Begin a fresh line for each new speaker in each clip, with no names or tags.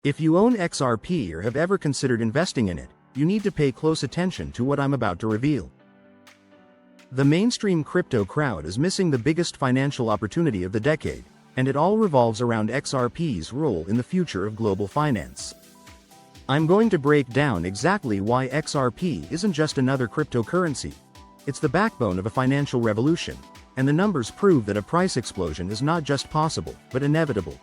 If you own XRP or have ever considered investing in it, you need to pay close attention to what I'm about to reveal. The mainstream crypto crowd is missing the biggest financial opportunity of the decade, and it all revolves around XRP's role in the future of global finance. I'm going to break down exactly why XRP isn't just another cryptocurrency. It's the backbone of a financial revolution, and the numbers prove that a price explosion is not just possible, but inevitable.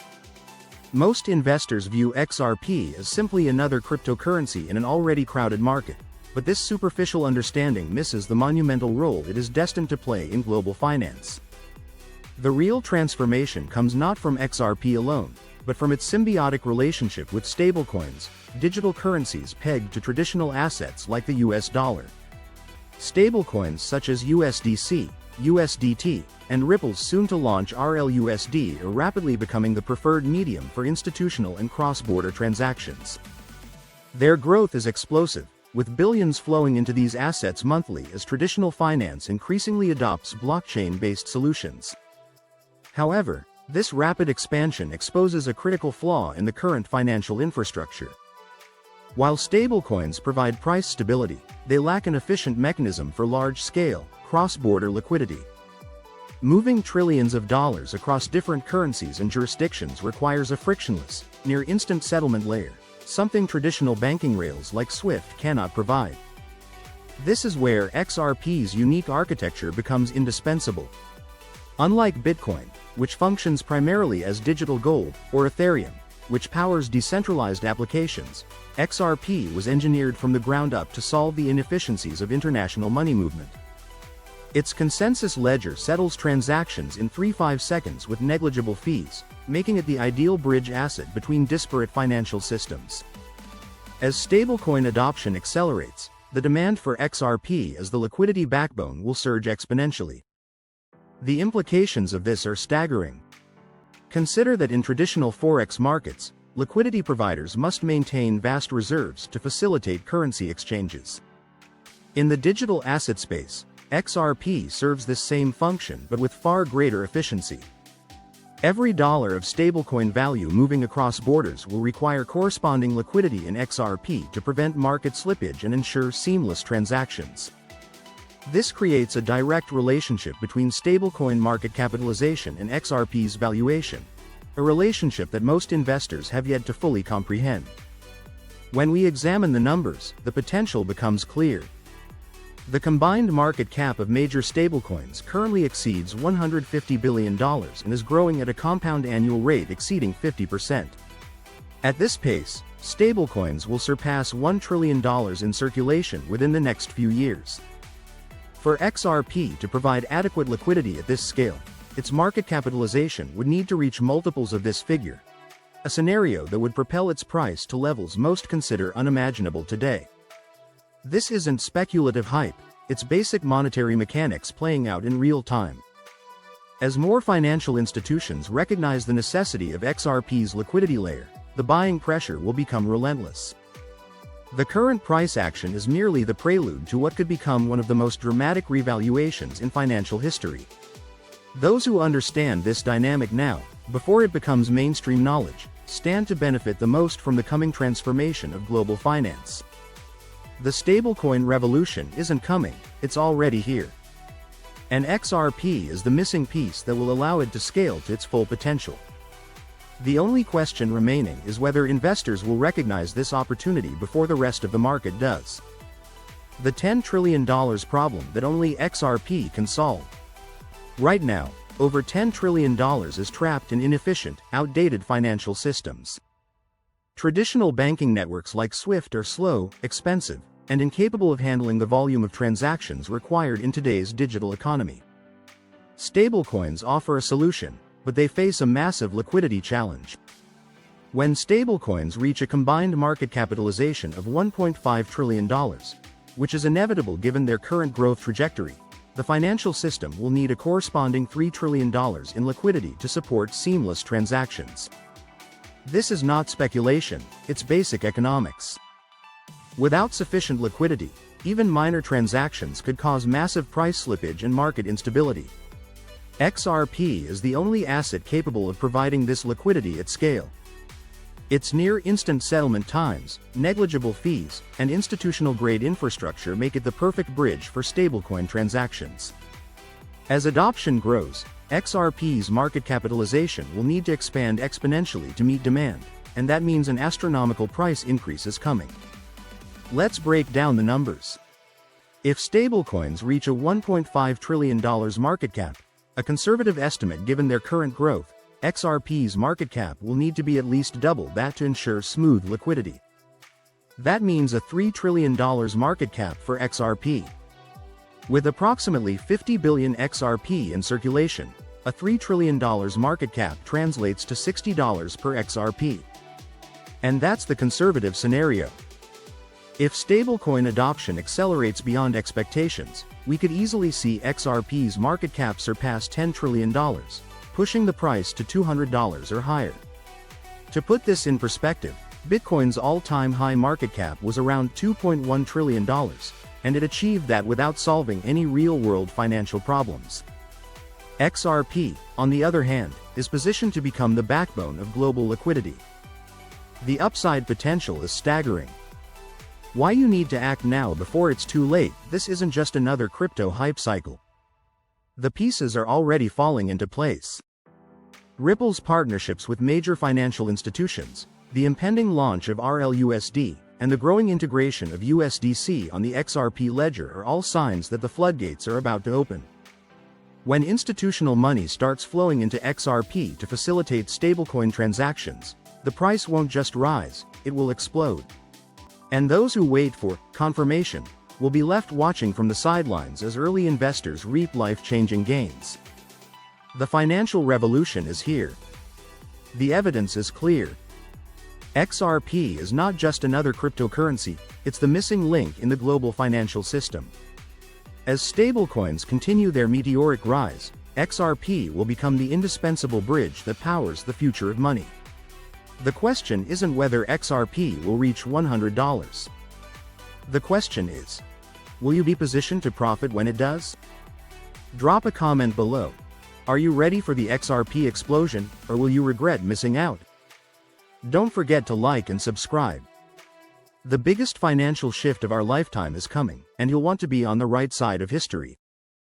Most investors view XRP as simply another cryptocurrency in an already crowded market, but this superficial understanding misses the monumental role it is destined to play in global finance. The real transformation comes not from XRP alone, but from its symbiotic relationship with stablecoins, digital currencies pegged to traditional assets like the US dollar. Stablecoins such as USDC, USDT, and Ripple's soon-to-launch RLUSD are rapidly becoming the preferred medium for institutional and cross-border transactions. Their growth is explosive, with billions flowing into these assets monthly as traditional finance increasingly adopts blockchain-based solutions. However, this rapid expansion exposes a critical flaw in the current financial infrastructure. While stablecoins provide price stability, they lack an efficient mechanism for large-scale, cross-border liquidity. Moving trillions of dollars across different currencies and jurisdictions requires a frictionless, near-instant settlement layer, something traditional banking rails like SWIFT cannot provide. This is where XRP's unique architecture becomes indispensable. Unlike Bitcoin, which functions primarily as digital gold, or Ethereum, which powers decentralized applications, XRP was engineered from the ground up to solve the inefficiencies of international money movement. Its consensus ledger settles transactions in 3-5 seconds with negligible fees, making it the ideal bridge asset between disparate financial systems. As stablecoin adoption accelerates, the demand for XRP as the liquidity backbone will surge exponentially. The implications of this are staggering. Consider that in traditional forex markets, liquidity providers must maintain vast reserves to facilitate currency exchanges. In the digital asset space, XRP serves this same function but with far greater efficiency. Every dollar of stablecoin value moving across borders will require corresponding liquidity in XRP to prevent market slippage and ensure seamless transactions. This creates a direct relationship between stablecoin market capitalization and XRP's valuation, a relationship that most investors have yet to fully comprehend. When we examine the numbers, the potential becomes clear. The combined market cap of major stablecoins currently exceeds $150 billion and is growing at a compound annual rate exceeding 50%. At this pace, stablecoins will surpass $1 trillion in circulation within the next few years. For XRP to provide adequate liquidity at this scale, its market capitalization would need to reach multiples of this figure, a scenario that would propel its price to levels most consider unimaginable today. This isn't speculative hype, it's basic monetary mechanics playing out in real time. As more financial institutions recognize the necessity of XRP's liquidity layer, the buying pressure will become relentless. The current price action is merely the prelude to what could become one of the most dramatic revaluations in financial history. Those who understand this dynamic now, before it becomes mainstream knowledge, stand to benefit the most from the coming transformation of global finance. The stablecoin revolution isn't coming, it's already here. And XRP is the missing piece that will allow it to scale to its full potential. The only question remaining is whether investors will recognize this opportunity before the rest of the market does. The $10 trillion problem that only XRP can solve. Right now, over $10 trillion is trapped in inefficient, outdated financial systems. Traditional banking networks like SWIFT are slow, expensive, and incapable of handling the volume of transactions required in today's digital economy. Stablecoins offer a solution, but they face a massive liquidity challenge. When stablecoins reach a combined market capitalization of $1.5 trillion, which is inevitable given their current growth trajectory, the financial system will need a corresponding $3 trillion in liquidity to support seamless transactions. This is not speculation, it's basic economics. Without sufficient liquidity, even minor transactions could cause massive price slippage and market instability. XRP is the only asset capable of providing this liquidity at scale. Its near-instant settlement times, negligible fees, and institutional-grade infrastructure make it the perfect bridge for stablecoin transactions. As adoption grows, XRP's market capitalization will need to expand exponentially to meet demand, and that means an astronomical price increase is coming. Let's break down the numbers. If stablecoins reach a $1.5 trillion market cap, a conservative estimate given their current growth, XRP's market cap will need to be at least double that to ensure smooth liquidity. That means a $3 trillion market cap for XRP. With approximately 50 billion XRP in circulation, a $3 trillion market cap translates to $60 per XRP. And that's the conservative scenario. If stablecoin adoption accelerates beyond expectations, we could easily see XRP's market cap surpass $10 trillion, pushing the price to $200 or higher. To put this in perspective, Bitcoin's all-time high market cap was around $2.1 trillion, and it achieved that without solving any real-world financial problems. XRP, on the other hand, is positioned to become the backbone of global liquidity. The upside potential is staggering. Why you need to act now before it's too late? This isn't just another crypto hype cycle. The pieces are already falling into place. Ripple's partnerships with major financial institutions, the impending launch of RLUSD, and the growing integration of USDC on the XRP ledger are all signs that the floodgates are about to open. When institutional money starts flowing into XRP to facilitate stablecoin transactions, the price won't just rise, it will explode. And those who wait for confirmation will be left watching from the sidelines as early investors reap life-changing gains. The financial revolution is here. The evidence is clear. XRP is not just another cryptocurrency, it's the missing link in the global financial system. As stablecoins continue their meteoric rise, XRP will become the indispensable bridge that powers the future of money. The question isn't whether XRP will reach $100. The question is, will you be positioned to profit when it does? Drop a comment below. Are you ready for the XRP explosion, or will you regret missing out? Don't forget to like and subscribe. The biggest financial shift of our lifetime is coming, and you'll want to be on the right side of history.